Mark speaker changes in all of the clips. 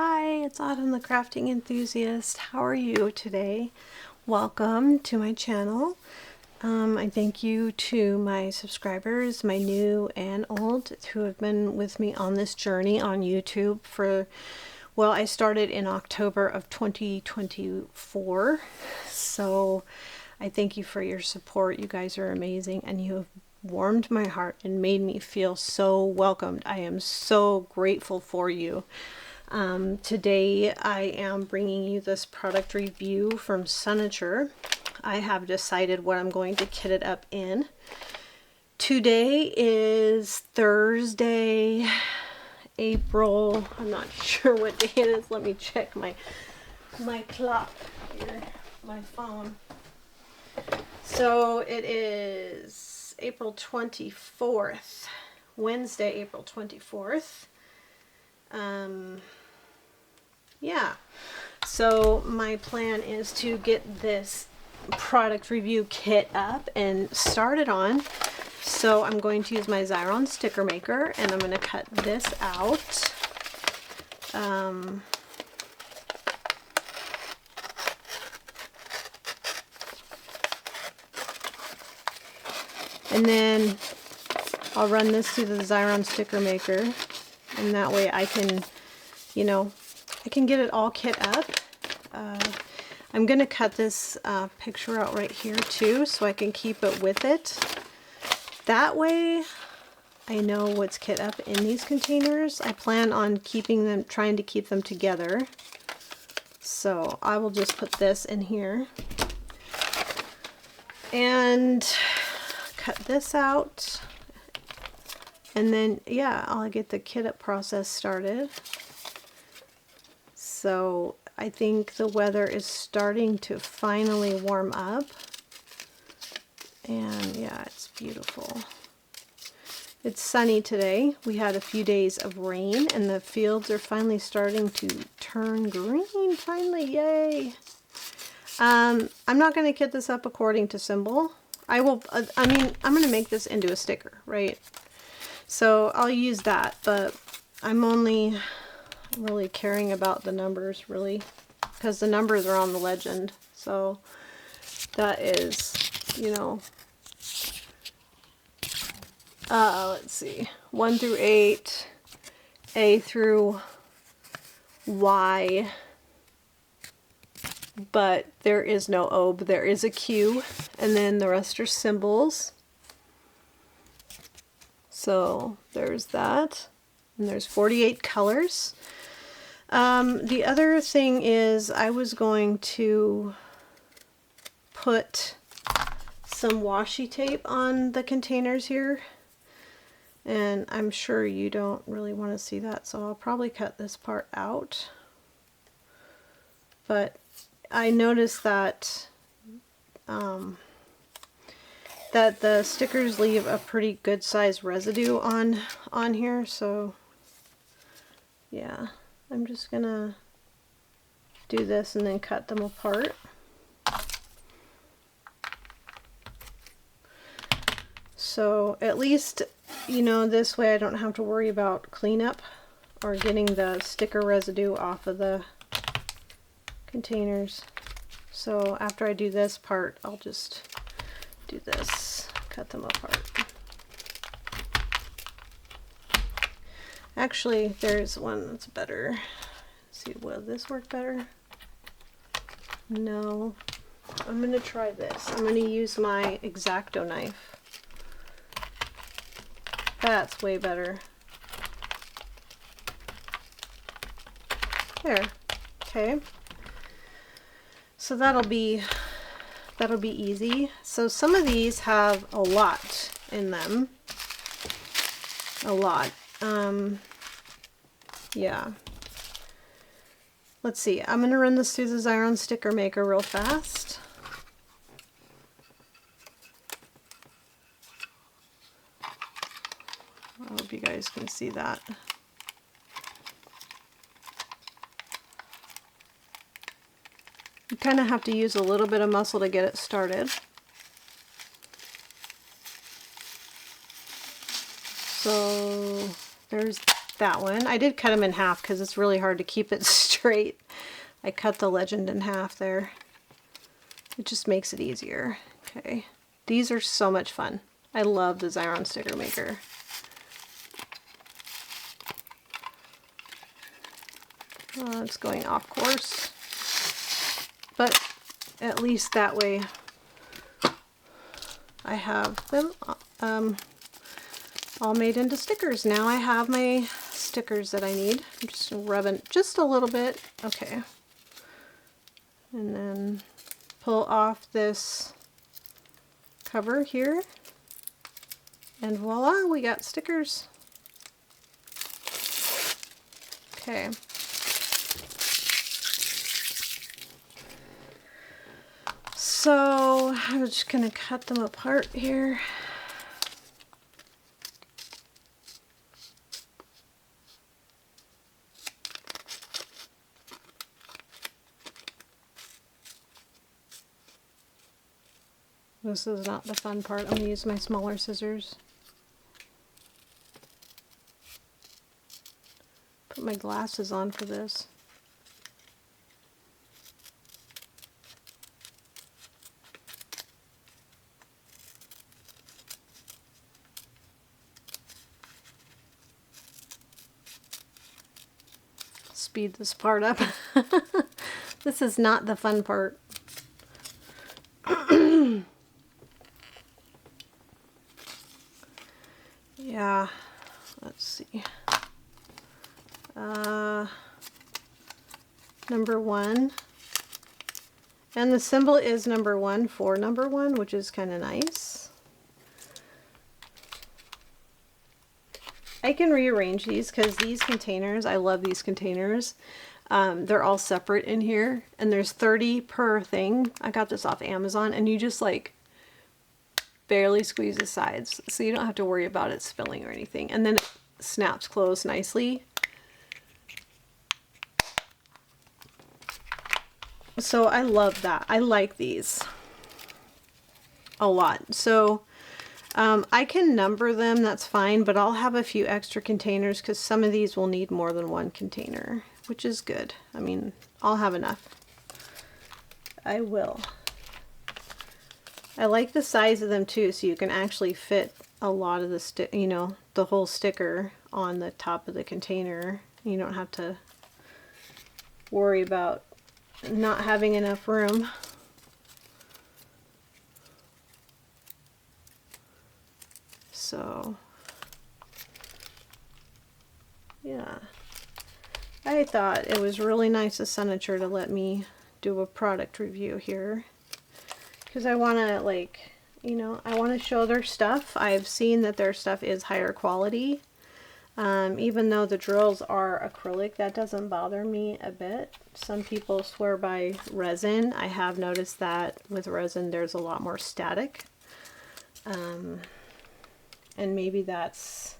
Speaker 1: Hi, it's Autumn the Crafting Enthusiast. How are you today? Welcome to my channel. I thank you to my subscribers, my new and old, who have been with me on this journey on YouTube for, well, I started in October of 2024. So I thank you for your support. You guys are amazing and you have warmed my heart and made me feel so welcomed. I am so grateful for you. Today I am bringing you this product review from Sunature. I have decided what I'm going to kit it up in. Today is Thursday, April, I'm not sure what day it is. Let me check my clock here, my phone. So it is April 24th, Wednesday, April 24th. Yeah, so my plan is to get this product review kit up and start it on. So I'm going to use my Xyron sticker maker and I'm going to cut this out. And then I'll run this through the Xyron sticker maker, and that way I can, you know, I can get it all kit up. I'm going to cut this picture out right here too, so I can keep it with it. That way I know what's kit up in these containers. I plan on keeping them, trying to keep them together. So I will just put this in here and cut this out. And then, yeah, I'll get the kit up process started. So I think the weather is starting to finally warm up. And yeah, it's beautiful. It's sunny today. We had a few days of rain and the fields are finally starting to turn green. Finally, yay! I'm not going to kit this up according to symbol. I'm going to make this into a sticker, right? So I'll use that, but I'm only really caring about the numbers, really, because the numbers are on the legend. So that is, you know, let's see, 1 through 8, A through Y, but there is no O, but there is a Q, and then the rest are symbols. So there's that, and there's 48 colors. The other thing is I was going to put some washi tape on the containers here, and I'm sure you don't really want to see that, so I'll probably cut this part out. But I noticed that that the stickers leave a pretty good size residue on here, so yeah, I'm just gonna do this and then cut them apart. So at least, you know, this way I don't have to worry about cleanup or getting the sticker residue off of the containers. So after I do this part, I'll just do this, cut them apart. Actually, there's one that's better. Let's see, will this work better? No. I'm going to try this. I'm going to use my X-Acto knife. That's way better. There. Okay. So that'll be easy. So some of these have a lot in them. A lot. Yeah. Let's see. I'm going to run this through the Xyron sticker maker real fast. I hope you guys can see that. You kind of have to use a little bit of muscle to get it started. So there's that one. I did cut them in half because it's really hard to keep it straight. I cut the legend in half there. It just makes it easier. Okay, these are so much fun. I love the Xyron sticker maker. It's going off course, but at least that way I have them all made into stickers. Now I have my stickers that I need. I'm just rubbing just a little bit. Okay. And then pull off this cover here. And voila, we got stickers. Okay. So I'm just going to cut them apart here. This is not the fun part. I'm going to use my smaller scissors. Put my glasses on for this. Speed this part up. This is not the fun part. Yeah, let's see. Number 1. And the symbol is number 1 for number 1, which is kind of nice. I can rearrange these because these containers, I love these containers. They're all separate in here, and there's 30 per thing. I got this off Amazon, and you just like barely squeeze the sides, so you don't have to worry about it spilling or anything. And then it snaps closed nicely. So I love that. I like these a lot. So I can number them, that's fine, but I'll have a few extra containers because some of these will need more than one container, which is good. I mean, I'll have enough. I will. I like the size of them too, so you can actually fit a lot of the the whole sticker on the top of the container. You don't have to worry about not having enough room. So yeah, I thought it was really nice of Senator to let me do a product review here, because I want to, like, I want to show their stuff. I've seen that their stuff is higher quality. Even though the drills are acrylic, that doesn't bother me a bit. Some people swear by resin. I have noticed that with resin there's a lot more static. And maybe that's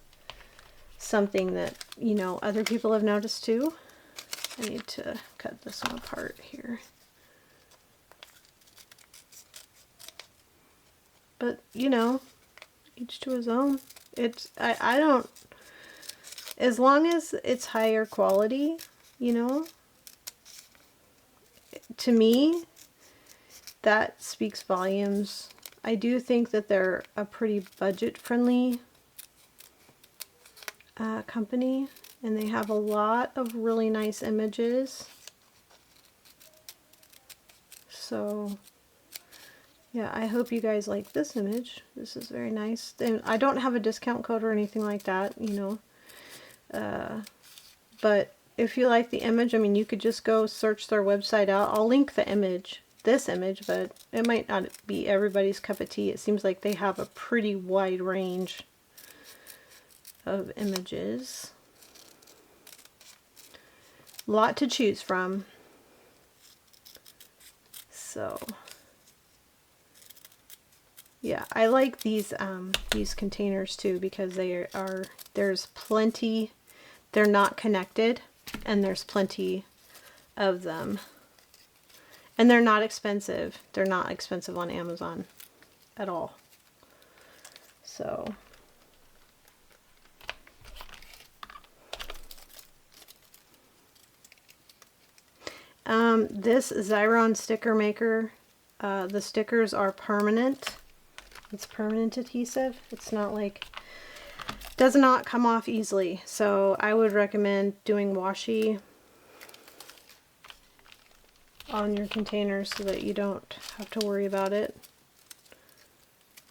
Speaker 1: something that, other people have noticed too. I need to cut this one apart here. But, each to his own. I don't, as long as it's higher quality, to me, that speaks volumes. I do think that they're a pretty budget-friendly company, and they have a lot of really nice images. So yeah, I hope you guys like this image. This is very nice. And I don't have a discount code or anything like that, but if you like the image, I mean, you could just go search their website out. I'll link the image, this image, but it might not be everybody's cup of tea. It seems like they have a pretty wide range of images. A lot to choose from. So yeah, I like these containers too, because there's plenty, they're not connected, and there's plenty of them. And they're not expensive. They're not expensive on Amazon at all. So This Xyron sticker maker, the stickers are permanent. It's permanent adhesive. It's not like, does not come off easily. So I would recommend doing washi on your containers so that you don't have to worry about it.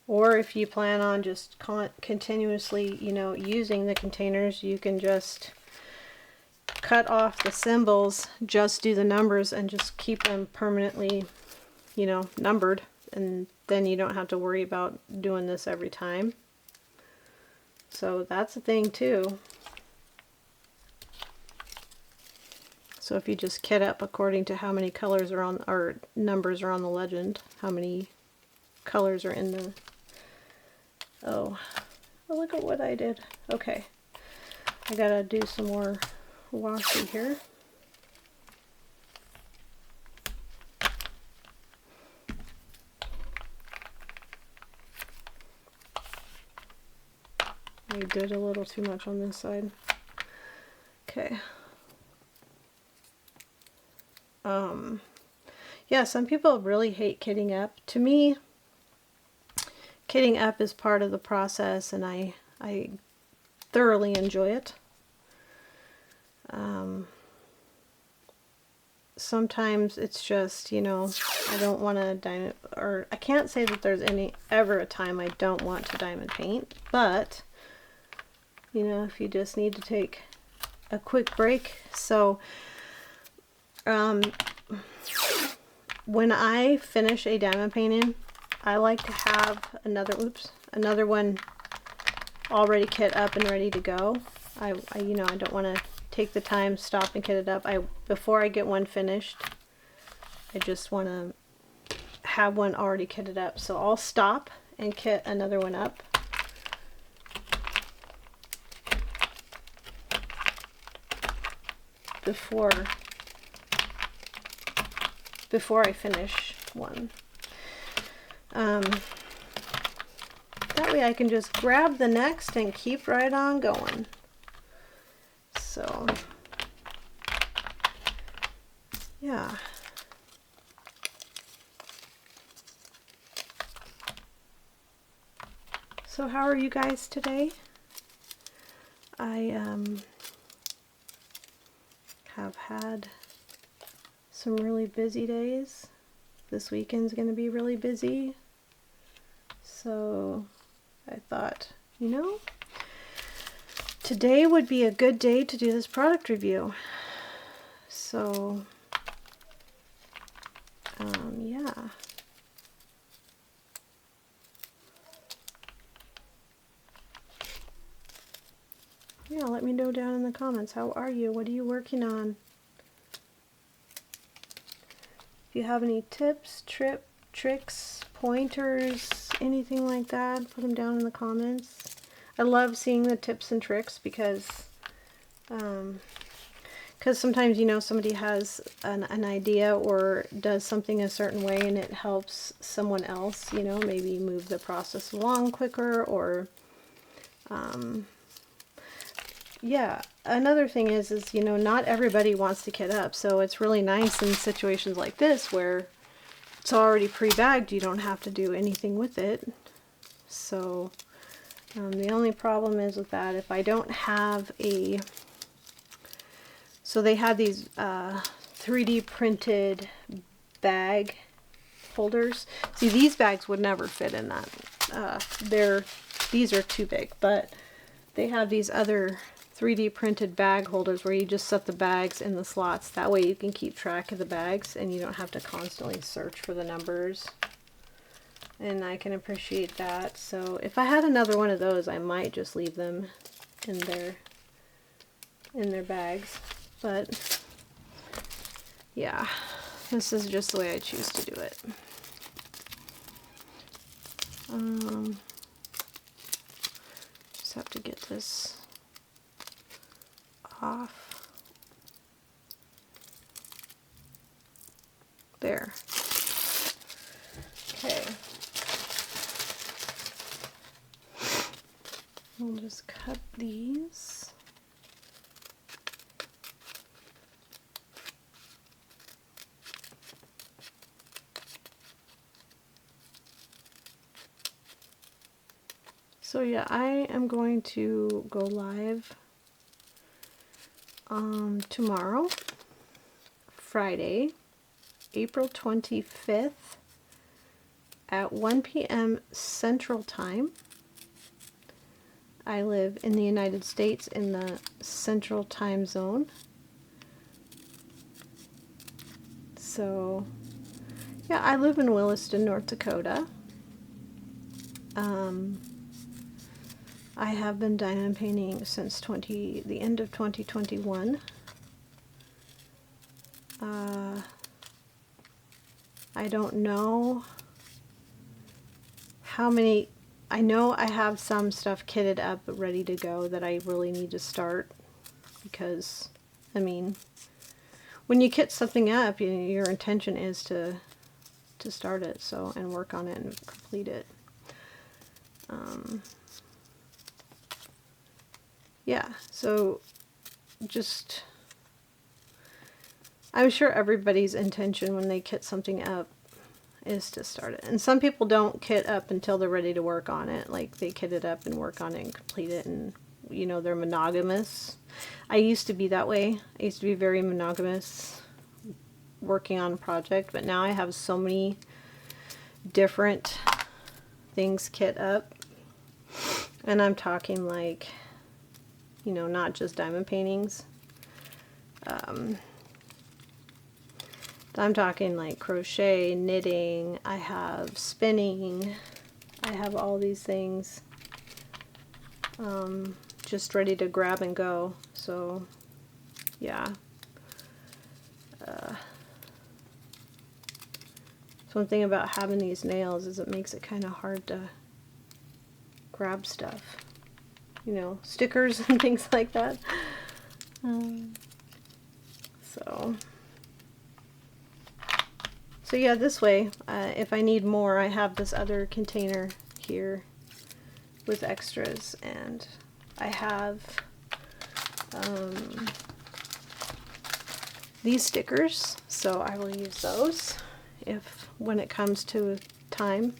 Speaker 1: Or if you plan on just continuously, you know, using the containers, you can just cut off the symbols, just do the numbers, and just keep them permanently, you know, numbered, and then you don't have to worry about doing this every time. So that's a thing too. So if you just kit up according to how many colors are on, or numbers are on the legend, how many colors are in the, oh look at what I did. Okay, I gotta do some more washi here. I did a little too much on this side. Okay. Yeah, some people really hate kitting up. To me, kitting up is part of the process, and I thoroughly enjoy it. Sometimes it's just, you know, I don't want to diamond, or I can't say that there's ever a time I don't want to diamond paint, but you know, if you just need to take a quick break. So when I finish a diamond painting, I like to have another one already kit up and ready to go. You know, I don't want to take the time, stop and kit it up. Before I get one finished, I just want to have one already kitted up. So I'll stop and kit another one up. Before I finish one. That way I can just grab the next and keep right on going. So, yeah. So how are you guys today? I have had some really busy days. This weekend's going to be really busy. So I thought, you know, today would be a good day to do this product review. So, yeah. Yeah, let me know down in the comments. How are you? What are you working on? If you have any tips, tricks, pointers, anything like that, put them down in the comments. I love seeing the tips and tricks because sometimes, you know, somebody has an idea or does something a certain way and it helps someone else, you know, maybe move the process along quicker, or yeah. Another thing is, you know, not everybody wants to kit up, so it's really nice in situations like this where it's already pre-bagged, you don't have to do anything with it. So the only problem is with that, if I don't have a, so they have these 3D printed bag holders. See, these bags would never fit in that. These are too big, but they have these other 3D printed bag holders where you just set the bags in the slots. That way you can keep track of the bags and you don't have to constantly search for the numbers. And I can appreciate that. So if I had another one of those, I might just leave them in their bags. But yeah, this is just the way I choose to do it. Just have to get this off. There. Okay. We'll just cut these. So yeah, I am going to go live tomorrow, Friday, April 25th at 1 p.m. Central Time. I live in the United States in the Central Time Zone. So yeah, I live in Williston, North Dakota. I have been diamond painting since the end of 2021. I don't know how many. I know I have some stuff kitted up ready to go that I really need to start, because I mean, when you kit something up, your intention is to start it, so, and work on it and complete it. Yeah, so just, I'm sure everybody's intention when they kit something up is to start it. And some people don't kit up until they're ready to work on it. Like, they kit it up and work on it and complete it, and, you know, they're monogamous. I used to be that way. I used to be very monogamous working on a project, but now I have so many different things kit up. And I'm talking like, you know, not just diamond paintings. I'm talking like crochet, knitting, I have spinning, I have all these things just ready to grab and go. So yeah. So one thing about having these nails is it makes it kind of hard to grab stuff. You know, stickers and things like that. So yeah, this way, if I need more, I have this other container here with extras, and I have these stickers, so I will use those when it comes to time.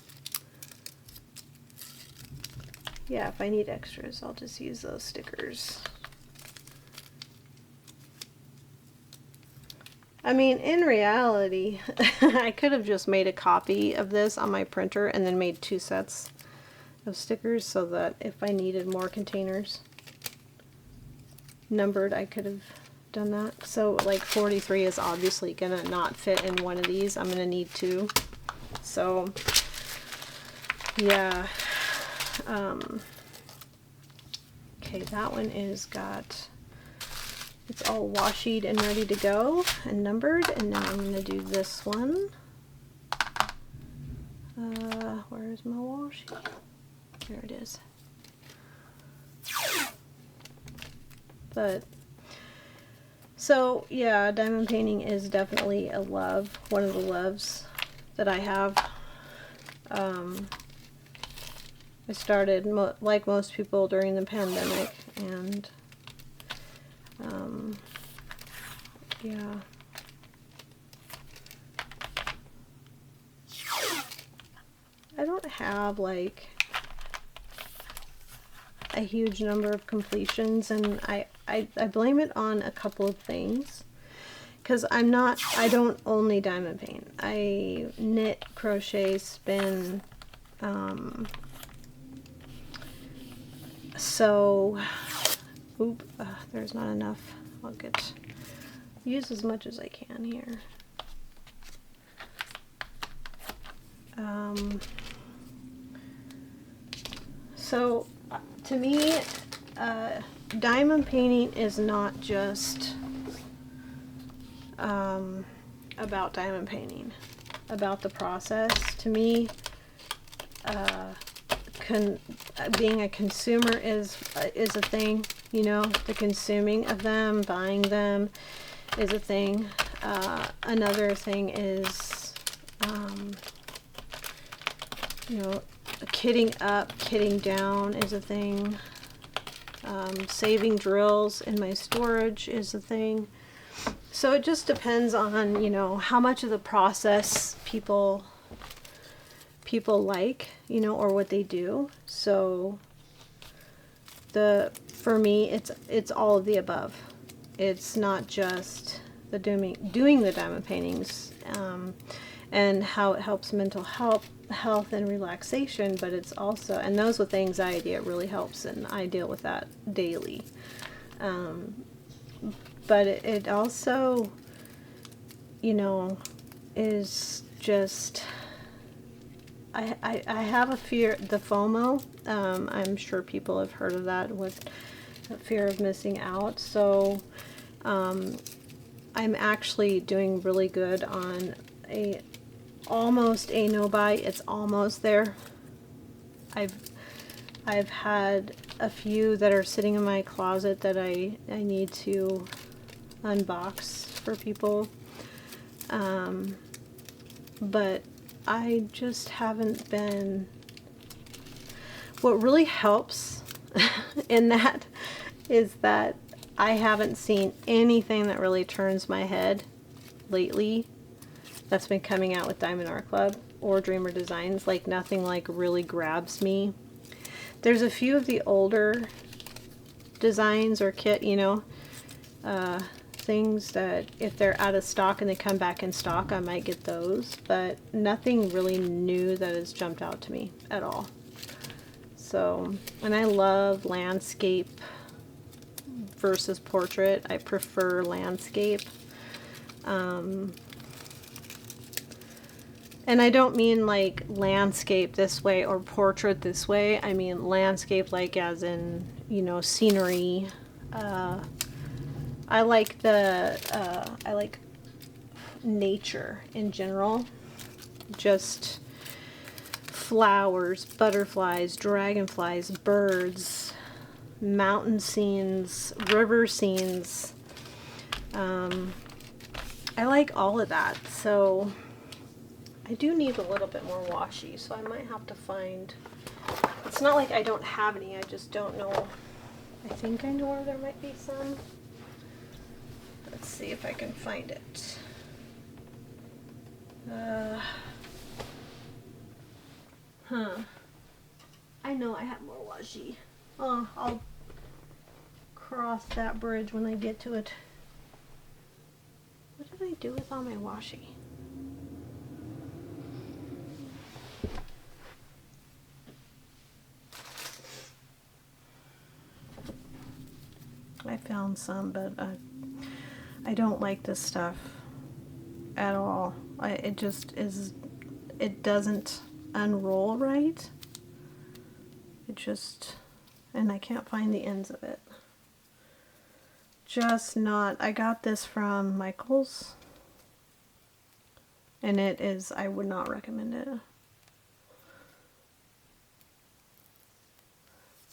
Speaker 1: Yeah, if I need extras, I'll just use those stickers. I mean, in reality, I could have just made a copy of this on my printer and then made 2 sets of stickers, so that if I needed more containers numbered, I could have done that. So like 43 is obviously gonna not fit in one of these. I'm gonna need 2. So yeah. Okay, that one it's all washied and ready to go and numbered, and now I'm going to do this one. Where's my washi? There it is. But, so yeah, diamond painting is definitely a love, one of the loves that I have. I started, like most people, during the pandemic, and yeah. I don't have like a huge number of completions, and I blame it on a couple of things. Because I don't only diamond paint. I knit, crochet, spin, sew. There's not enough. I'll use as much as I can here. So to me, diamond painting is not just about diamond painting, about the process. To me, being a consumer is a thing. You know, the consuming of them, buying them is a thing. Another thing is, you know, kitting up, kitting down is a thing. Saving drills in my storage is a thing. So it just depends on, you know, how much of the process people like, you know, or what they do. So for me, it's all of the above. It's not just the doing the diamond paintings, and how it helps mental health and relaxation, but it's also, and those with anxiety, it really helps, and I deal with that daily. But it also, you know, is just, I have a fear, the FOMO. I'm sure people have heard of that, with the fear of missing out. So I'm actually doing really good on almost a no buy. It's almost there. I've had a few that are sitting in my closet that I need to unbox for people. But I just haven't been. What really helps in that is that I haven't seen anything that really turns my head lately that's been coming out with Diamond Art Club or Dreamer Designs. Like, nothing like really grabs me. There's a few of the older designs or kit, you know, things that if they're out of stock and they come back in stock, I might get those, but nothing really new that has jumped out to me at all. So, and I love landscape versus portrait. I prefer landscape. And I don't mean like landscape this way or portrait this way. I mean landscape like as in, you know, scenery. I like I like nature in general. Just flowers, butterflies, dragonflies, birds, mountain scenes, river scenes. I like all of that. So I do need a little bit more washi, so I might have to find, it's not like I don't have any, I just don't know. I think I know where there might be some. Let's see if I can find it. I know I have more washi. Oh, I'll cross that bridge when I get to it. What did I do with all my washi? I found some, but I don't like this stuff at all. It just is, it doesn't unroll right. It just, and I can't find the ends of it. Just not, I got this from Michael's, and it is, I would not recommend it.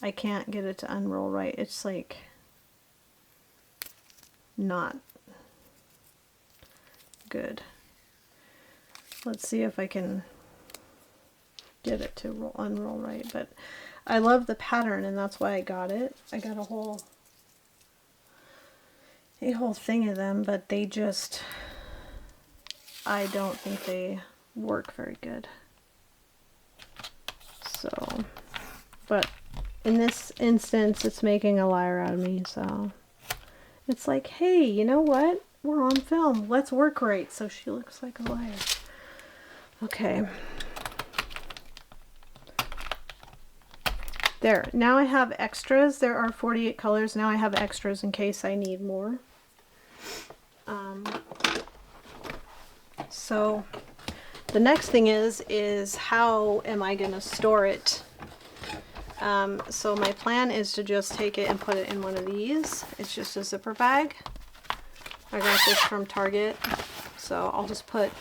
Speaker 1: I can't get it to unroll right. It's like not good. Let's see if I can get it to unroll right, but I love the pattern and that's why I got it. I got a whole thing of them, but they just, I don't think they work very good. So, but in this instance, it's making a liar out of me, so it's like, hey, you know what? We're on film. Let's work right so she looks like a liar. Okay. There. Now I have extras. There are 48 colors. Now I have extras in case I need more. So the next thing is how am I going to store it? So my plan is to just take it and put it in one of these. It's just a zipper bag. I got this from Target. So I'll just put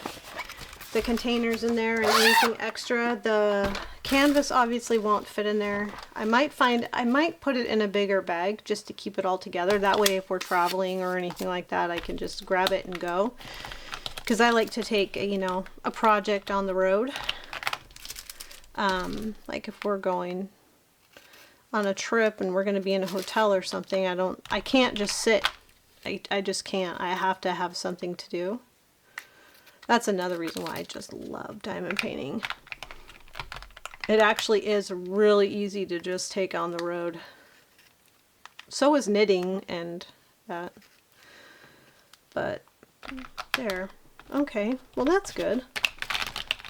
Speaker 1: the containers in there and anything extra. The canvas obviously won't fit in there. I might put it in a bigger bag just to keep it all together. That way if we're traveling or anything like that, I can just grab it and go. Because I like to take, you know, a project on the road. Like if we're going on a trip and we're going to be in a hotel or something, I can't just sit. I just can't. I have to have something to do. That's another reason why I just love diamond painting. It actually is really easy to just take on the road. So is knitting and that. But there. Okay, well that's good.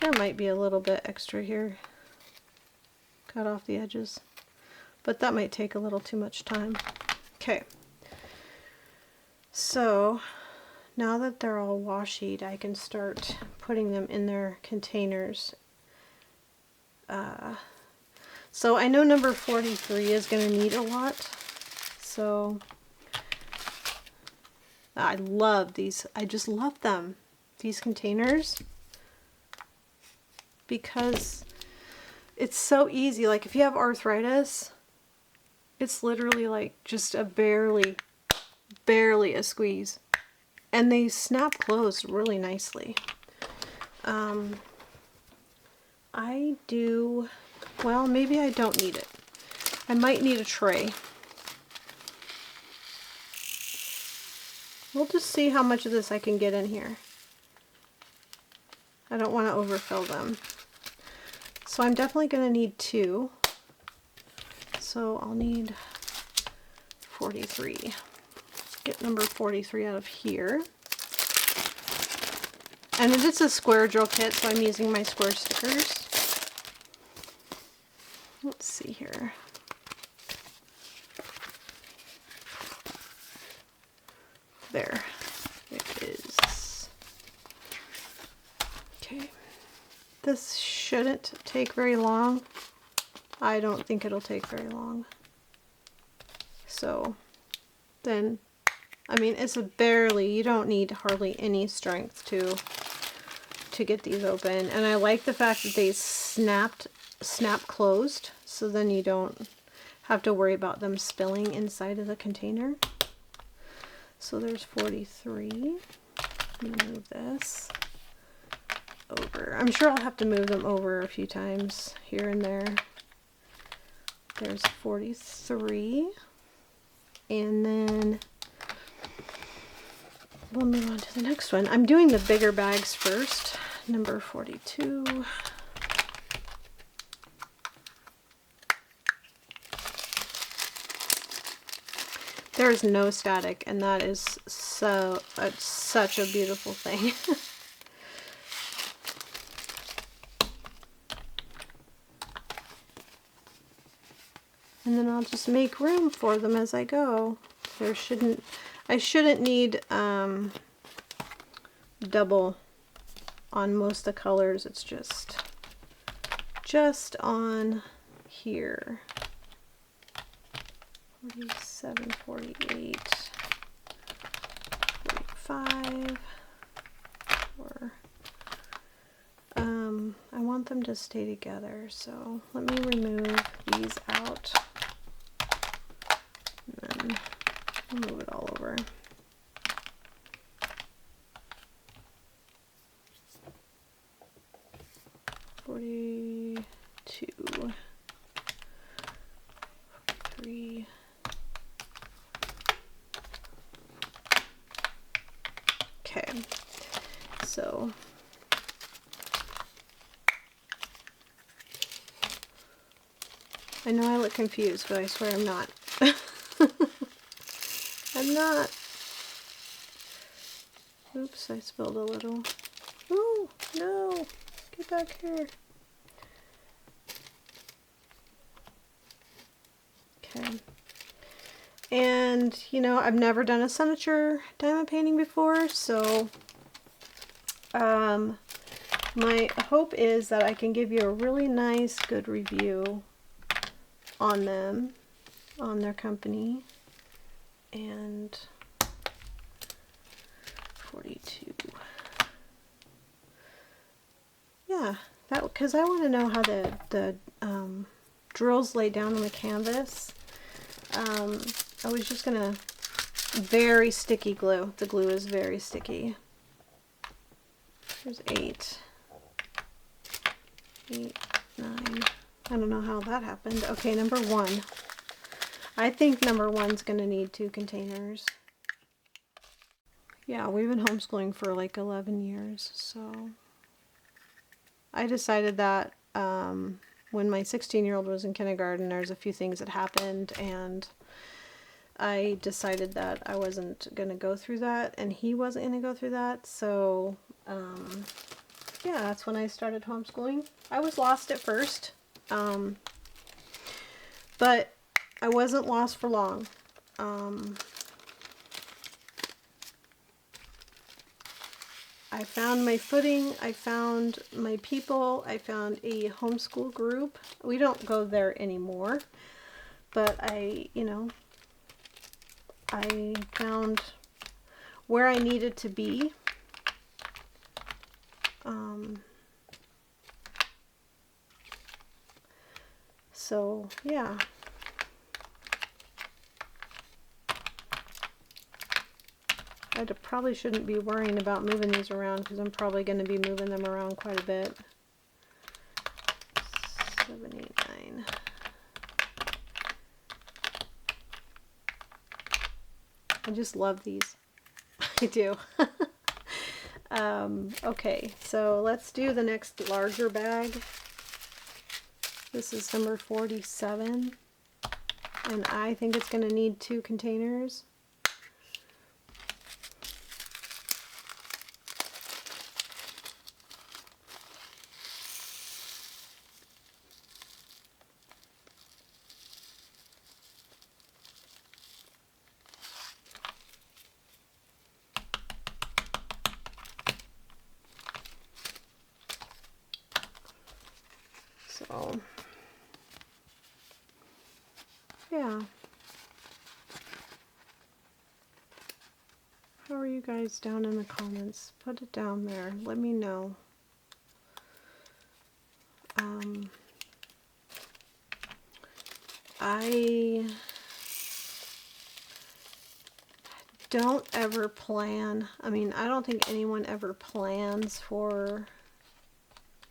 Speaker 1: There might be a little bit extra here. Cut off the edges. But that might take a little too much time. Okay. So now that they're all washied, I can start putting them in their containers. So I know number 43 is going to need a lot. So I love these. I just love them. These containers. Because it's so easy. Like if you have arthritis, it's literally like just a barely a squeeze. And they snap closed really nicely. I do, well, maybe I don't need it. I might need a tray. We'll just see how much of this I can get in here. I don't want to overfill them. So I'm definitely going to need 2. So I'll need 43. Let's get number 43 out of here. And it's a square drill kit, so I'm using my square stickers. Let's see here. There it is. Okay. This shouldn't take very long. I don't think it'll take very long. So then, I mean, it's a barely, you don't need hardly any strength to get these open. And I like the fact that they snap closed, so then you don't have to worry about them spilling inside of the container. So there's 43. I'm gonna move this over. I'm sure I'll have to move them over a few times here and there. There's 43. And then we'll move on to the next one. I'm doing the bigger bags first. Number 42. There is no static, and that is such a beautiful thing. And then I'll just make room for them as I go. I shouldn't need double on most of the colors. It's just on here. 47, 48, 45, or I want them to stay together, so let me remove these out, and then I'll move it all over. $42, $43. Okay, so I know I look confused, but I swear I'm not. I'm not. Oops, I spilled a little. Oh, no. Get back here. Okay. And, you know, I've never done a signature diamond painting before, so my hope is that I can give you a really nice, good review on them, on their company. And 42. Yeah, that, because I want to know how the drills lay down on the canvas. I was just gonna, very sticky glue. The glue is very sticky. There's 8, 9. I don't know how that happened. Okay, number 1. I think number 1's gonna need 2 containers. Yeah, we've been homeschooling for like 11 years, so I decided that when my 16-year-old was in kindergarten, there's a few things that happened, and I decided that I wasn't going to go through that, and he wasn't going to go through that, so yeah, that's when I started homeschooling. I was lost at first, but I wasn't lost for long. I found my footing, I found my people, I found a homeschool group. We don't go there anymore, but I found where I needed to be. So yeah. I probably shouldn't be worrying about moving these around because I'm probably going to be moving them around quite a bit. 7, 8, 9. I just love these. I do. Okay, so let's do the next larger bag. This is number 47, and I think it's going to need 2 containers. So, yeah. How are you guys down in the comments? Put it down there. Let me know. I don't ever plan. I mean, I don't think anyone ever plans for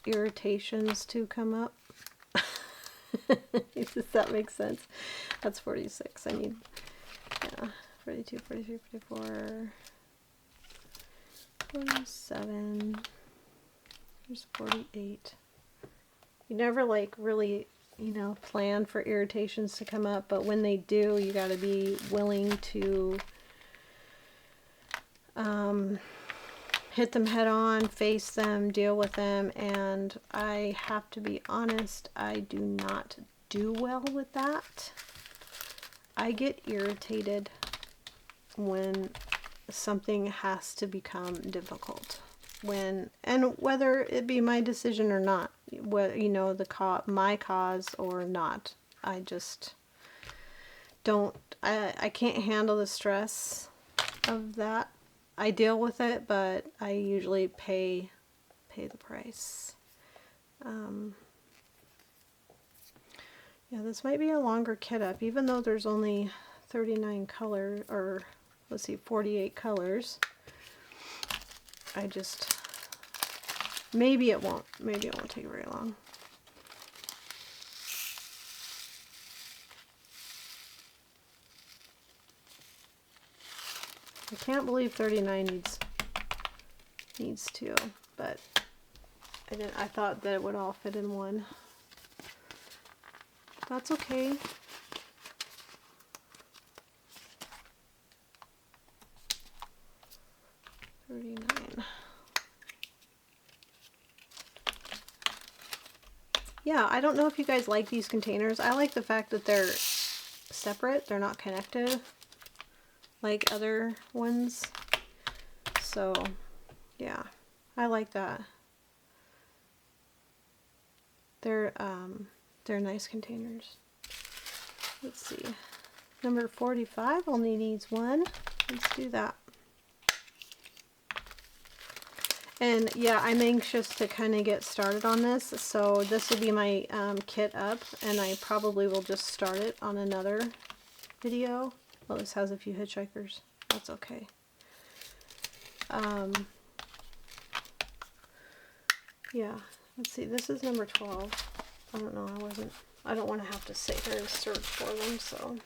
Speaker 1: irritations to come up. Does that make sense? That's 46. I need, yeah, 42, 43, 44, 47. Here's 48. You never like really, plan for irritations to come up, but when they do, you got to be willing to hit them head on, face them, deal with them, and I have to be honest, I do not do well with that. I get irritated when something has to become difficult. And whether it be my decision or not, my cause or not, I just don't, I can't handle the stress of that. I deal with it, but I usually pay the price. Yeah, this might be a longer kit up, even though there's only 39 colors, or let's see, 48 colors. I just, maybe it won't take very long. I can't believe 39 needs 2, but I thought that it would all fit in one. That's okay. Yeah, I don't know if you guys like these containers. I like the fact that they're separate. They're not connected like other ones. So, yeah, I like that. They're nice containers. Let's see. Number 45 only needs 1. Let's do that. And yeah, I'm anxious to kind of get started on this, so this will be my kit up, and I probably will just start it on another video. Well, this has a few hitchhikers. That's okay. Yeah, let's see, this is number 12. I don't know, I don't want to have to sit here and search for them, so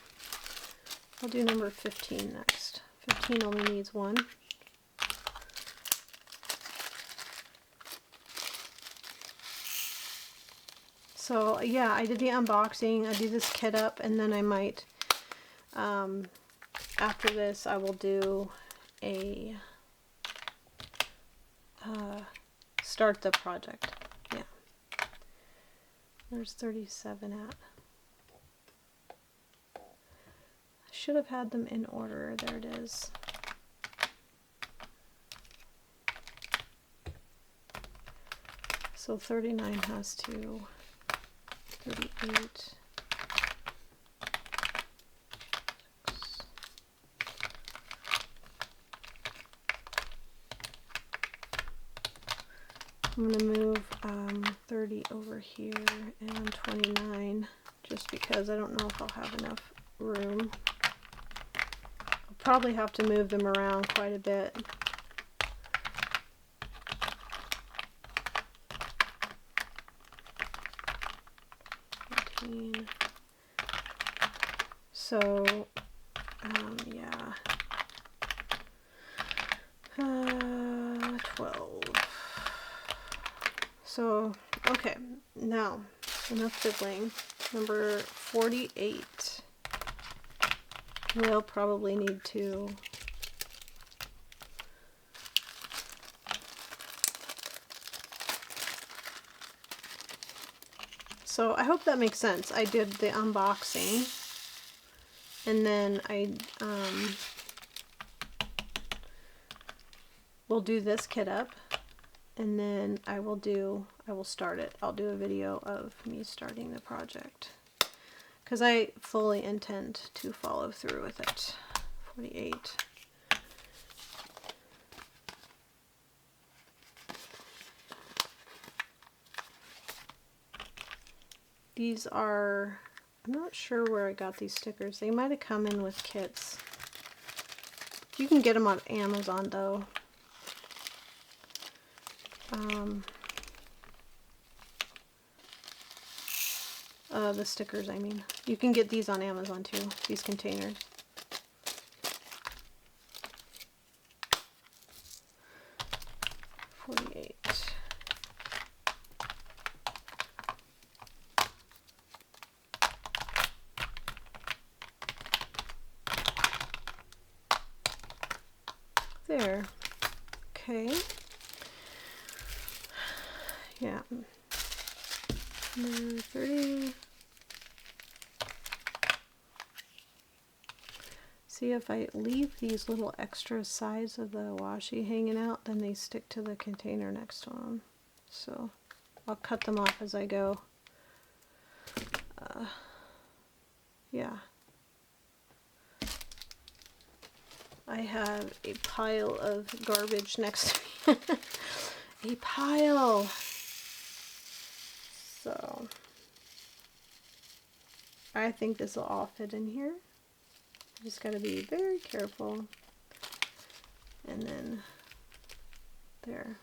Speaker 1: I'll do number 15 next. 15 only needs 1. So yeah, I did the unboxing, I do this kit up, and then I might after this I will do a start the project. Yeah. Where's 37 at? I should have had them in order. There it is. So 39 has to 38. I'm going to move 30 over here and 29 just because I don't know if I'll have enough room. I'll probably have to move them around quite a bit. So, yeah. 12. So, okay, now, enough fiddling. Number 48. We'll probably need to so I hope that makes sense. I did the unboxing and then I will do this kit up and then I will start it. I'll do a video of me starting the project because I fully intend to follow through with it. 48. These are, I'm not sure where I got these stickers. They might have come in with kits. You can get them on Amazon though. The stickers, I mean. You can get these on Amazon too, these containers. There. Okay. Yeah. Number 30. See, if I leave these little extra sides of the washi hanging out, then they stick to the container next to them. So I'll cut them off as I go. Yeah. I have a pile of garbage next to me. A pile! So, I think this will all fit in here. You just gotta be very careful. And then, there.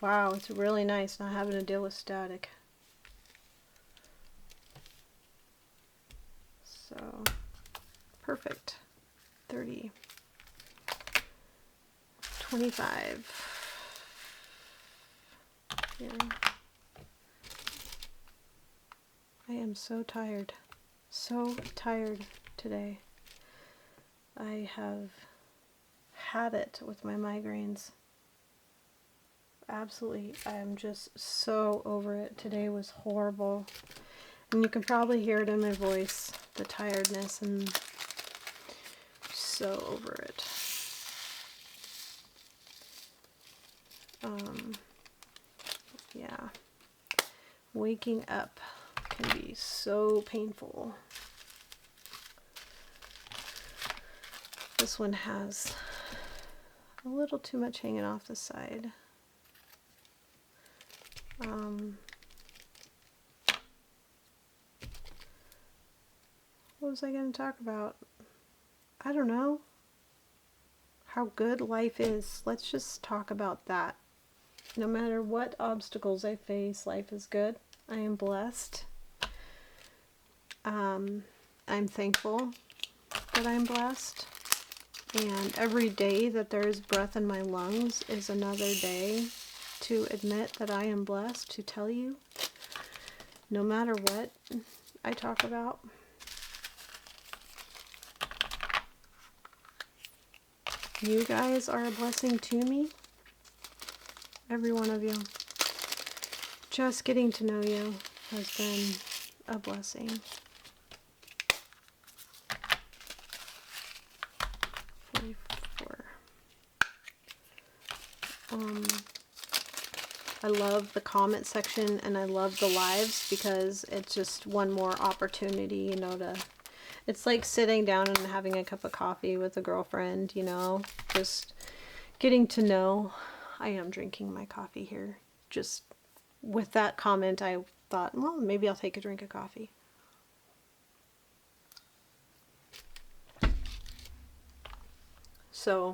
Speaker 1: Wow, it's really nice not having to deal with static. So, perfect. 30. 25. Yeah. I am so tired. So tired today. I have had it with my migraines. Absolutely. I am just so over it. Today was horrible. And you can probably hear it in my voice, the tiredness, and so over it. Yeah. Waking up can be so painful. This one has a little too much hanging off the side. What was I going to talk about? I don't know. How good life is. Let's just talk about that. No matter what obstacles I face, life is good. I am blessed. I'm thankful that I'm blessed. And every day that there is breath in my lungs is another day to admit that I am blessed, to tell you, no matter what I talk about. You guys are a blessing to me. Every one of you. Just getting to know you has been a blessing. 44. I love the comment section and I love the lives because it's just one more opportunity, you know, to, it's like sitting down and having a cup of coffee with a girlfriend, you know, just getting to know. I am drinking my coffee here. Just with that comment, I thought, well, maybe I'll take a drink of coffee. So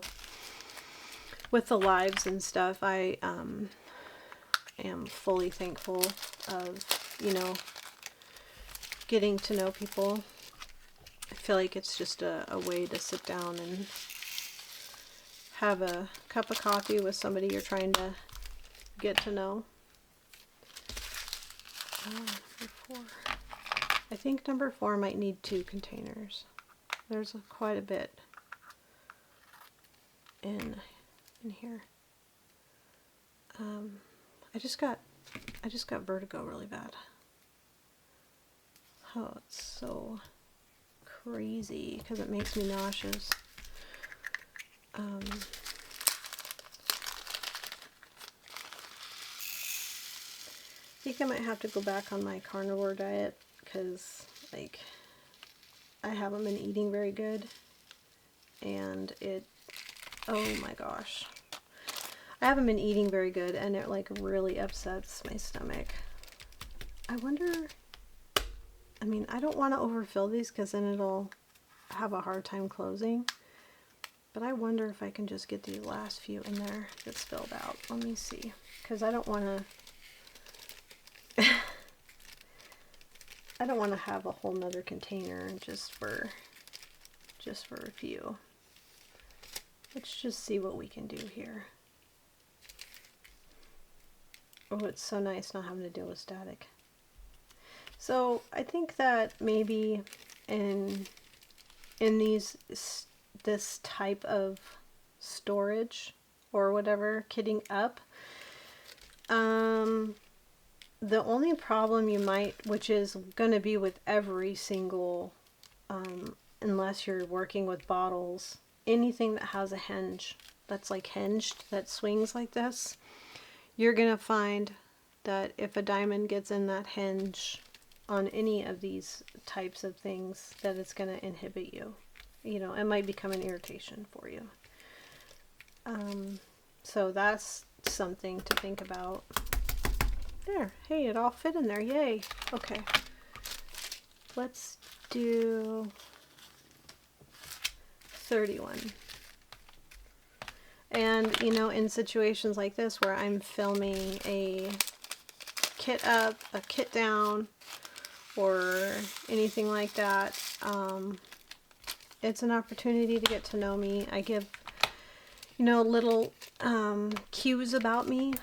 Speaker 1: with the lives and stuff, I am fully thankful of, you know, getting to know people. I feel like it's just a way to sit down and have a cup of coffee with somebody you're trying to get to know. Number 4. I think number 4 might need 2 containers. There's quite a bit in here. I just got vertigo really bad. Oh, it's so crazy because it makes me nauseous. I think I might have to go back on my carnivore diet because, like, I haven't been eating very good, and oh my gosh, I haven't been eating very good, and it like really upsets my stomach. I wonder, I mean, I don't want to overfill these because then it'll have a hard time closing, but I wonder if I can just get these last few in there that's filled out. Let me see, because I don't want to I don't want to have a whole nother container just for a few. Let's just see what we can do here. Oh, it's so nice not having to deal with static. So I think that maybe in this type of storage or whatever, kitting up, the only problem you might, which is going to be with every single, unless you're working with bottles, anything that has a hinge that's like hinged, that swings like this, you're going to find that if a diamond gets in that hinge on any of these types of things, that it's going to inhibit you. You know, it might become an irritation for you. So that's something to think about. There, hey, it all fit in there, yay. Okay, let's do 31. And, you know, in situations like this where I'm filming a kit up, a kit down, or anything like that, it's an opportunity to get to know me. I give, you know, little cues about me.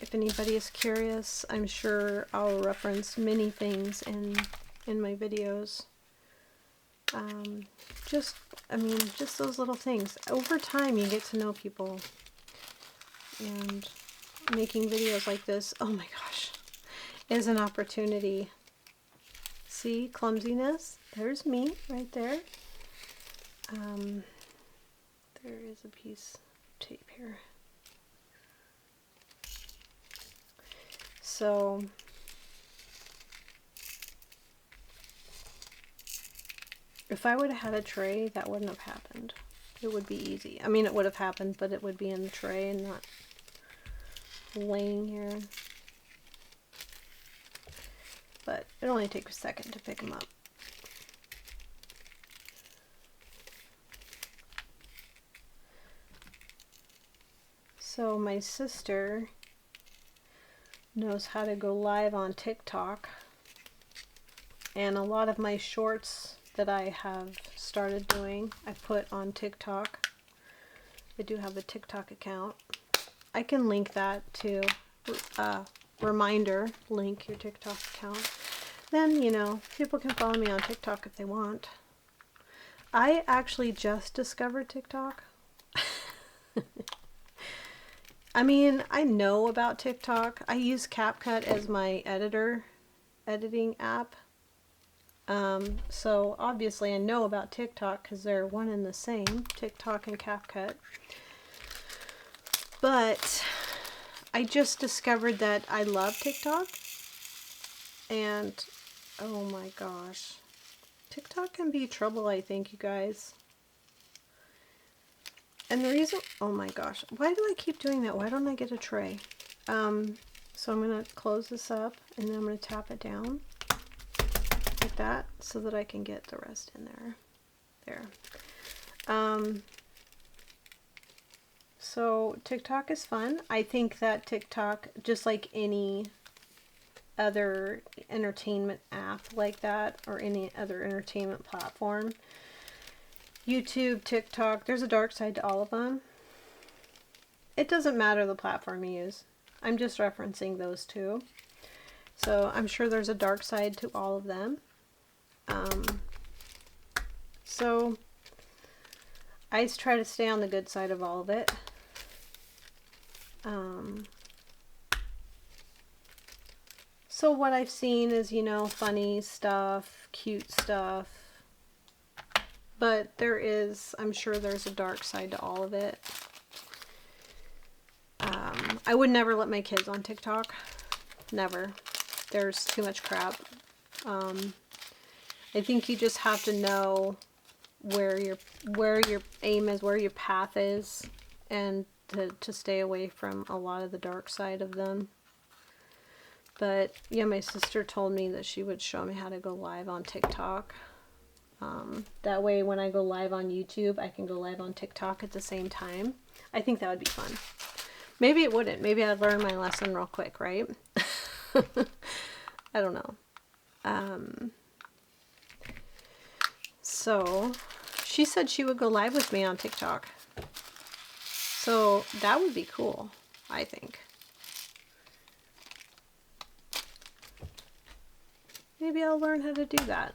Speaker 1: If anybody is curious, I'm sure I'll reference many things in my videos. Just those little things. Over time, you get to know people. And making videos like this, oh my gosh, is an opportunity. See, clumsiness? There's me right there. There is a piece of tape here. So if I would have had a tray, that wouldn't have happened. It would be easy. I mean, it would have happened, but it would be in the tray and not laying here. But it only takes a second to pick them up. So my sister knows how to go live on TikTok, and a lot of my shorts that I have started doing, I put on TikTok. I do have a TikTok account. I can link that to reminder, link your TikTok account. Then, you know, people can follow me on TikTok if they want. I actually just discovered TikTok. I mean, I know about TikTok. I use CapCut as my editing app. So obviously I know about TikTok because they're one and the same, TikTok and CapCut. But I just discovered that I love TikTok. And oh my gosh, TikTok can be trouble, I think, you guys. And the reason, oh my gosh, why do I keep doing that? Why don't I get a tray? So I'm going to close this up and then I'm going to tap it down like that so that I can get the rest in there. There. So TikTok is fun. I think that TikTok, just like any other entertainment app like that or any other entertainment platform, YouTube, TikTok, there's a dark side to all of them. It doesn't matter the platform you use. I'm just referencing those two. So I'm sure there's a dark side to all of them. So I try to stay on the good side of all of it. So what I've seen is, you know, funny stuff, cute stuff. But there is, I'm sure there's a dark side to all of it. I would never let my kids on TikTok. Never. There's too much crap. I think you just have to know where your aim is, where your path is, and to stay away from a lot of the dark side of them. But yeah, my sister told me that she would show me how to go live on TikTok. That way when I go live on YouTube, I can go live on TikTok at the same time. I think that would be fun. Maybe it wouldn't. Maybe I'd learn my lesson real quick, right? I don't know. So she said she would go live with me on TikTok. So that would be cool, I think. Maybe I'll learn how to do that.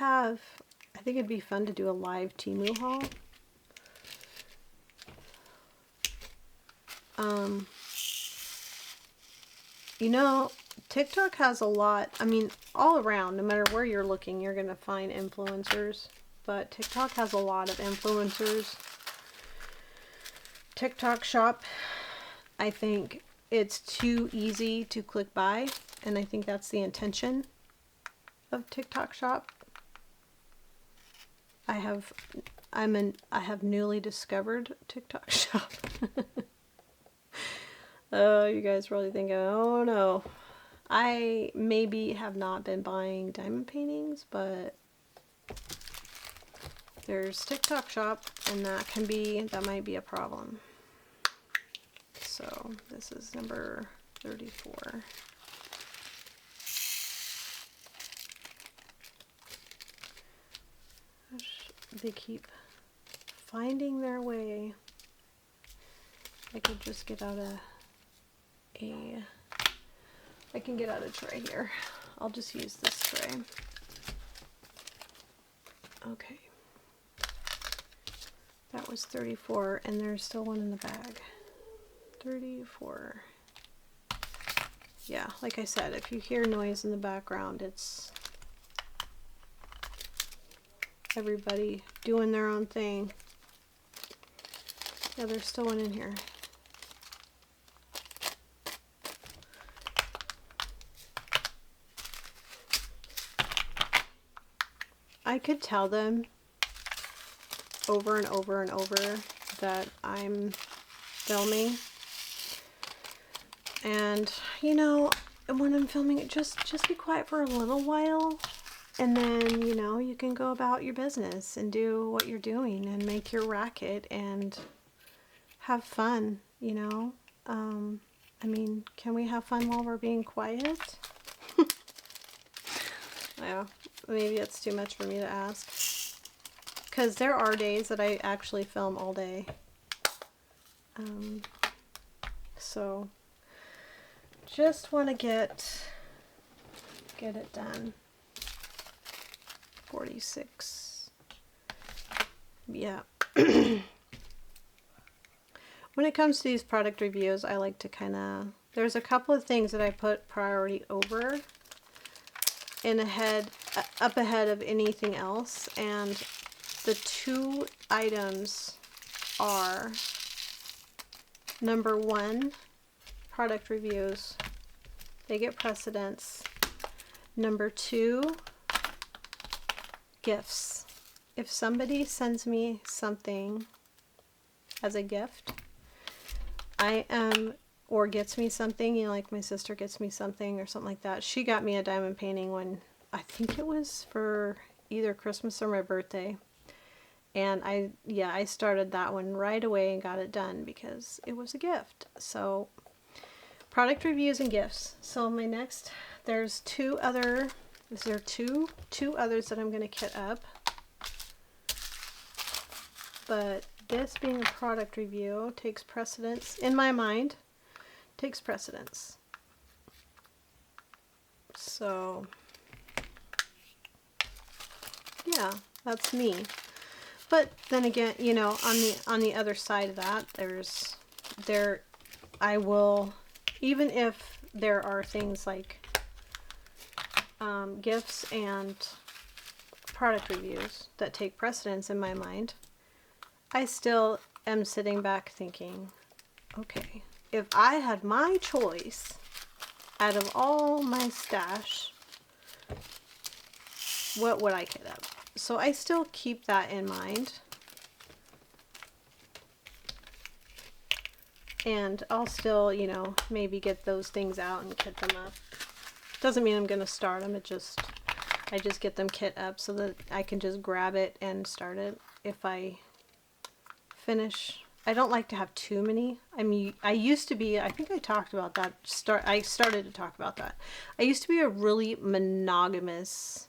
Speaker 1: I think it'd be fun to do a live Temu haul. You know, TikTok has a lot, I mean, all around, no matter where you're looking, you're going to find influencers. But TikTok has a lot of influencers. TikTok Shop, I think it's too easy to click buy, and I think that's the intention of TikTok Shop. I have newly discovered TikTok Shop. Oh, you guys probably thinking, oh no. I maybe have not been buying diamond paintings, but there's TikTok Shop, and that might be a problem. So this is number 34. They keep finding their way. I could just get out I can get out a tray here. I'll just use this tray. Okay. That was 34, and there's still one in the bag. 34. Yeah, like I said, if you hear noise in the background, it's everybody doing their own thing. Yeah, there's still one in here. I could tell them over and over and over that I'm filming, and you know, when I'm filming, just be quiet for a little while, and then, you know, you can go about your business and do what you're doing and make your racket and have fun, you know. I mean, can we have fun while we're being quiet? Yeah, maybe it's too much for me to ask. Because there are days that I actually film all day. So just want to get it done. 46. Yeah. When it comes to these product reviews, I like to kind of, there's a couple of things that I put priority over and up ahead of anything else, and the two items are, number one, product reviews. They get precedence. Number two, gifts. If somebody sends me something as a gift, or gets me something, you know, like my sister gets me something or something like that. She got me a diamond painting when, I think it was for either Christmas or my birthday. And I started that one right away and got it done because it was a gift. So product reviews and gifts. So my next, there's two others that I'm going to kit up. But this being a product review takes precedence, in my mind, takes precedence. So, yeah, that's me. But then again, you know, on the other side of that, I will, even if there are things like gifts and product reviews that take precedence in my mind, I still am sitting back thinking, okay, if I had my choice out of all my stash, what would I get up? So I still keep that in mind. And I'll still, you know, maybe get those things out and kit them up. Doesn't mean I'm going to start them. I just get them kit up so that I can just grab it and start it if I finish. I don't like to have too many. I mean, I used to be, I think I talked about that. I started to talk about that. I used to be a really monogamous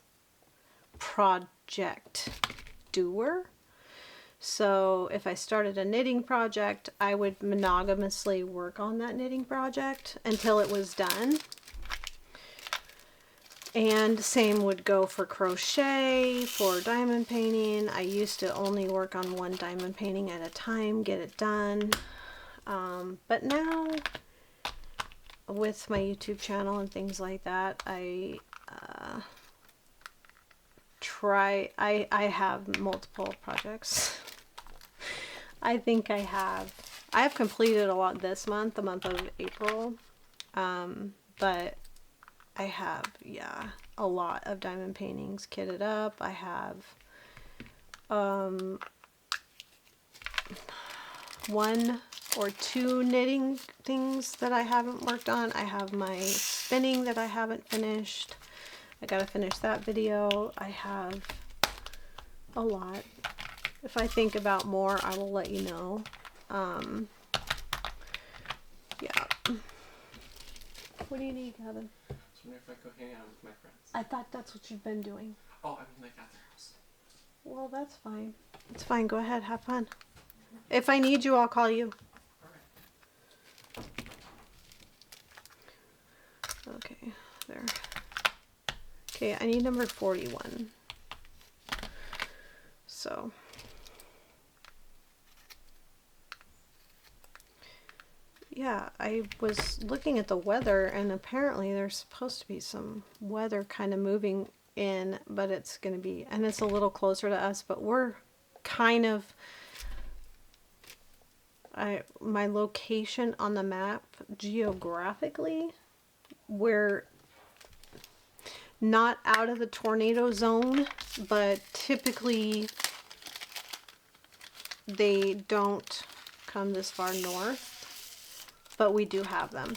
Speaker 1: project doer. So if I started a knitting project, I would monogamously work on that knitting project until it was done. And same would go for crochet, for diamond painting. I used to only work on one diamond painting at a time, get it done. But now, with my YouTube channel and things like that, I have multiple projects. I think I have completed a lot this month, the month of April. But I have, yeah, a lot of diamond paintings kitted up. I have one or two knitting things that I haven't worked on. I have my spinning that I haven't finished. I gotta finish that video. I have a lot. If I think about more, I will let you know. Yeah. What do you need, Kevin?
Speaker 2: I wonder if I go hang out with my friends.
Speaker 1: I thought that's what you've been doing.
Speaker 2: Oh, I mean like at their house.
Speaker 1: Well, that's fine. It's fine. Go ahead. Have fun. If I need you, I'll call you.
Speaker 2: Alright.
Speaker 1: Okay. There. Okay, I need number 41. So. Yeah, I was looking at the weather, and apparently there's supposed to be some weather kind of moving in, but it's going to be, and it's a little closer to us, but we're kind of, my location on the map geographically, we're not out of the tornado zone, but typically they don't come this far north. But we do have them.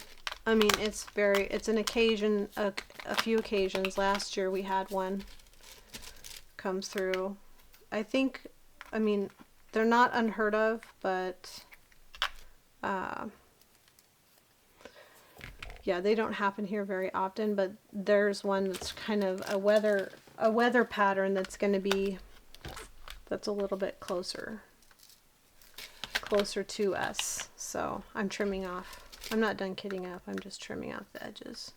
Speaker 1: I mean, it's an occasion, a few occasions. Last year we had one comes through. I think, I mean, they're not unheard of, but yeah, they don't happen here very often, but there's one that's kind of a weather pattern that's going to be, that's a little bit closer to us. So I'm trimming off I'm not done kitting up. I'm just trimming out the edges.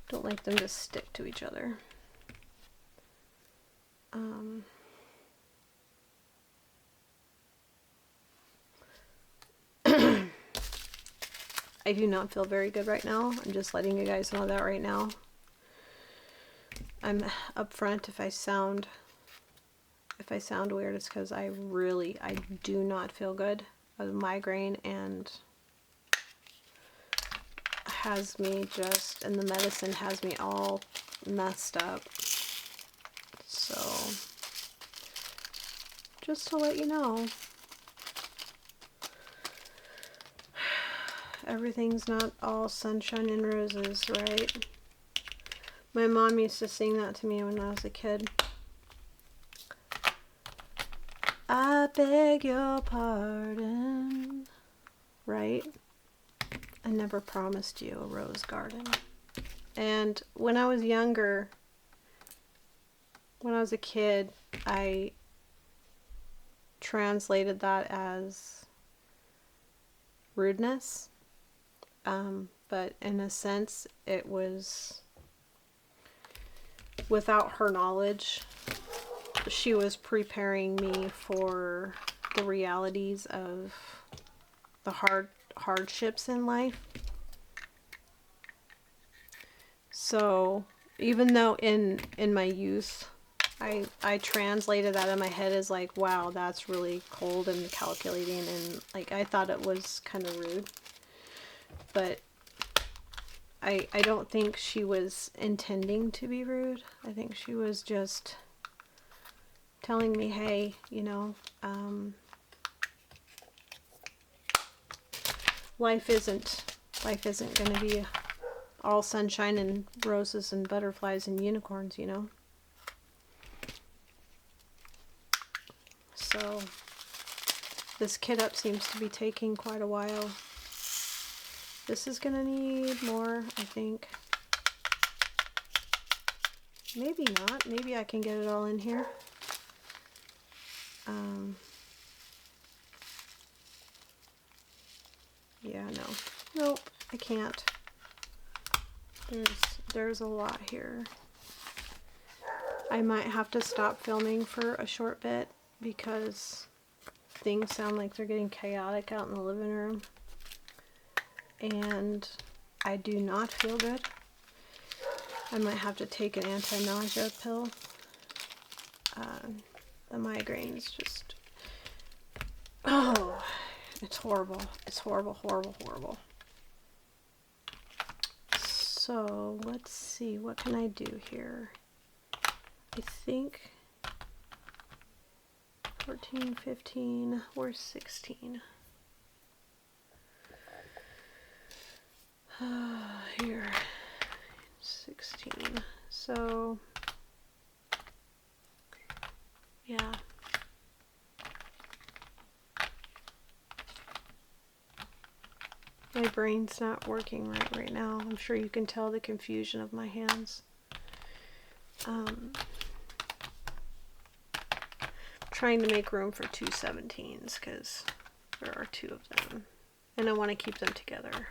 Speaker 1: Don't like them to stick to each other. I do not feel very good right now. I'm just letting you guys know that right now. I'm upfront if I sound weird, it's because I do not feel good. A migraine and has me just, and the medicine has me all messed up. So, just to let you know, everything's not all sunshine and roses, right? My mom used to sing that to me when I was a kid. I beg your pardon, right? I never promised you a rose garden. And when I was younger, when I was a kid, I translated that as rudeness. But in a sense, it was without her knowledge. She was preparing me for the realities of the hardships in life. So even though in my youth I translated that in my head as like, wow, that's really cold and calculating, and like I thought it was kind of rude, but I don't think she was intending to be rude. I think she was just telling me, hey, you know, life isn't going to be all sunshine and roses and butterflies and unicorns, you know. So this kit up seems to be taking quite a while. This is going to need more, I think. Maybe not. Maybe I can get it all in here. Yeah, no. Nope, I can't. There's a lot here. I might have to stop filming for a short bit because things sound like they're getting chaotic out in the living room. And I do not feel good. I might have to take an anti-nausea pill. The migraine's just... Oh, it's horrible. It's horrible, horrible, horrible. So, let's see. What can I do here? I think 14, 15, or 16. Here, 16. So, yeah. My brain's not working right now. I'm sure you can tell the confusion of my hands. Trying to make room for two 17s because there are two of them. And I want to keep them together.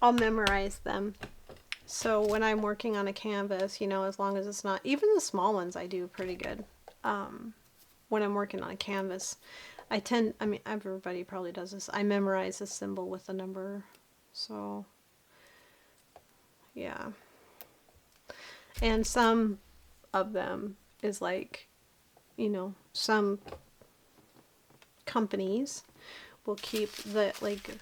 Speaker 1: I'll memorize them. So when I'm working on a canvas, you know, as long as it's not, even the small ones I do pretty good. When I'm working on a canvas, I mean, everybody probably does this. I memorize a symbol with a number. So, yeah. And some of them is like, you know, some companies will keep the, like,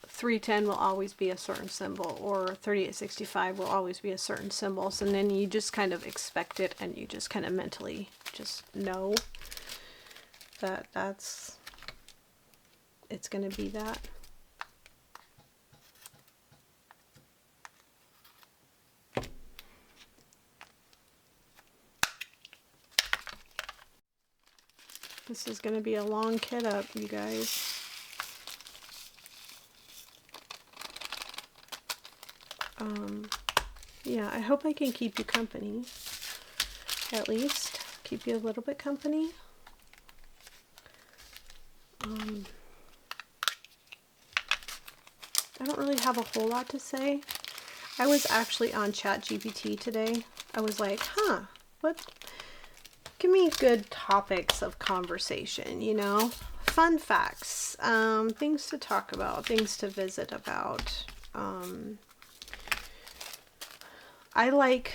Speaker 1: 310 will always be a certain symbol, or 3865 will always be a certain symbol. So then you just kind of expect it, and you just kind of mentally just know that it's going to be that. This is going to be a long kit up, you guys. Yeah, I hope I can keep you company, at least. keep you a little bit company. I don't really have a whole lot to say. I was actually on ChatGPT today. I was like, give me good topics of conversation, you know? Fun facts, things to talk about, things to visit about. I like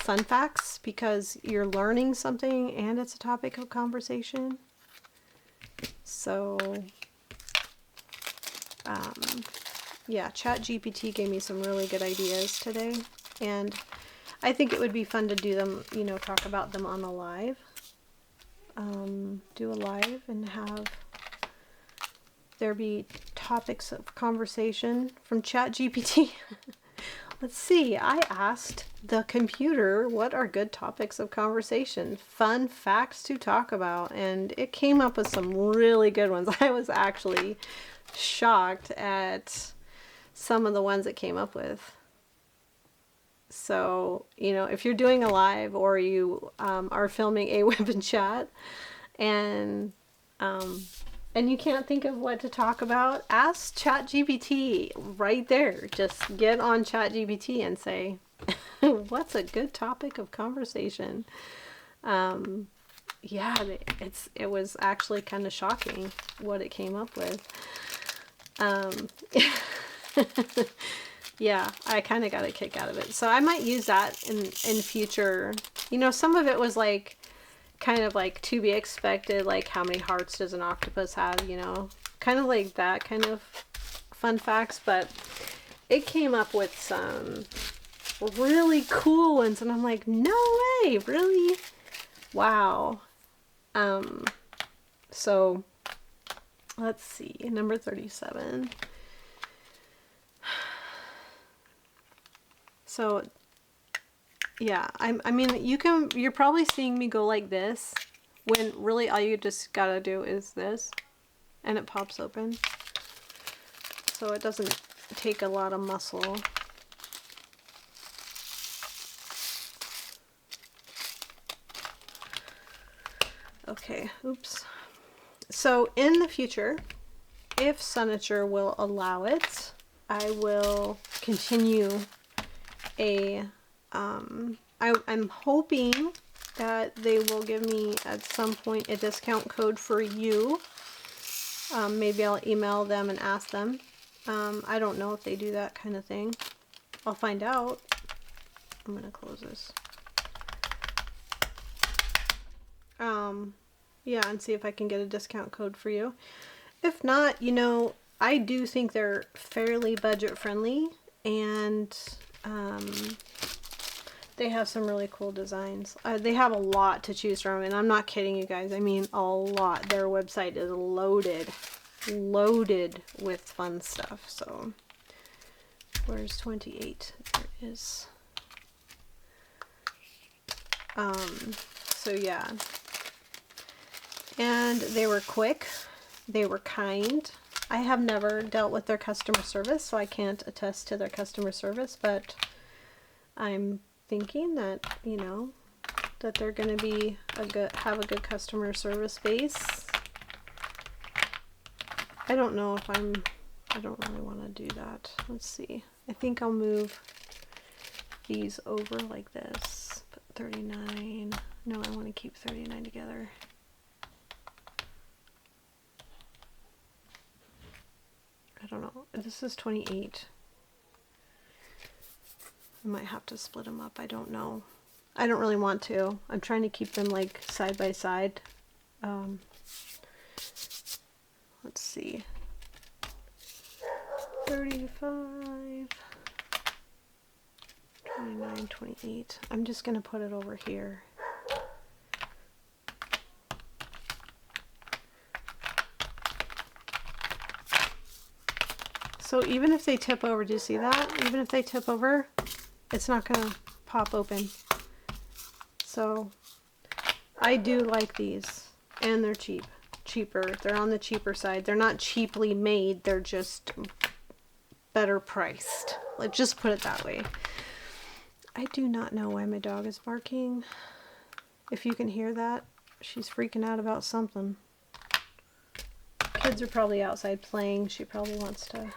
Speaker 1: fun facts because you're learning something and it's a topic of conversation. So, yeah, ChatGPT gave me some really good ideas today, and I think it would be fun to do them, you know, talk about them on a live. Do a live and have there be topics of conversation from ChatGPT. Let's see, I asked the computer what are good topics of conversation, fun facts to talk about, and it came up with some really good ones. I was actually shocked at some of the ones it came up with. So, you know, if you're doing a live or you are filming a web and chat and you can't think of what to talk about, ask ChatGPT right there. Just get on ChatGPT and say, what's a good topic of conversation? Yeah, it was actually kind of shocking what it came up with. Yeah, I kind of got a kick out of it. So I might use that in future. You know, some of it was like, kind of like to be expected, like how many hearts does an octopus have, you know, kind of like that kind of fun facts, but it came up with some really cool ones and I'm like, no way, really? Wow. So let's see, number 37. So yeah, I mean, you're probably seeing me go like this when really all you just gotta do is this and it pops open. So it doesn't take a lot of muscle. Okay, oops. So in the future, if Sunature will allow it, I will continue a I'm hoping that they will give me at some point a discount code for you. Maybe I'll email them and ask them. I don't know if they do that kind of thing. I'll find out. I'm gonna close this. Yeah, and see if I can get a discount code for you. If not, you know, I do think they're fairly budget friendly, and they have some really cool designs. They have a lot to choose from, and I'm not kidding you guys. I mean, a lot. Their website is loaded with fun stuff. So, where's 28? There it is. So yeah. And they were quick. They were kind. I have never dealt with their customer service, so I can't attest to their customer service, but I'm thinking that, you know, that they're going to be have a good customer service base. I don't know if I don't really want to do that. Let's see. I think I'll move these over like this. Put 39. No, I want to keep 39 together. I don't know. This is 28. I might have to split them up. I don't know. I don't really want to. I'm trying to keep them like side by side. Let's see. 35, 29, 28. I'm just going to put it over here. So even if they tip over, do you see that? Even if they tip over, it's not going to pop open. So I do like these, and they're cheaper. They're on the cheaper side. They're not cheaply made. They're just better priced. Let's just put it that way. I do not know why my dog is barking. If you can hear that, she's freaking out about something. Kids are probably outside playing. She probably wants to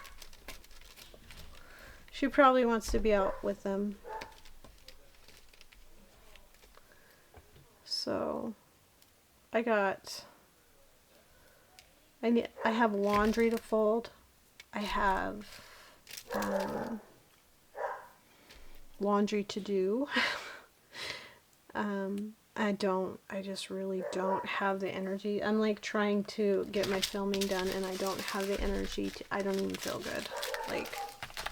Speaker 1: be out with them. So I have laundry to fold. I have laundry to do. I just really don't have the energy. I'm like trying to get my filming done and I don't have the energy I don't even feel good. Like,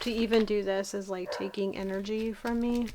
Speaker 1: to even do this is like taking energy from me.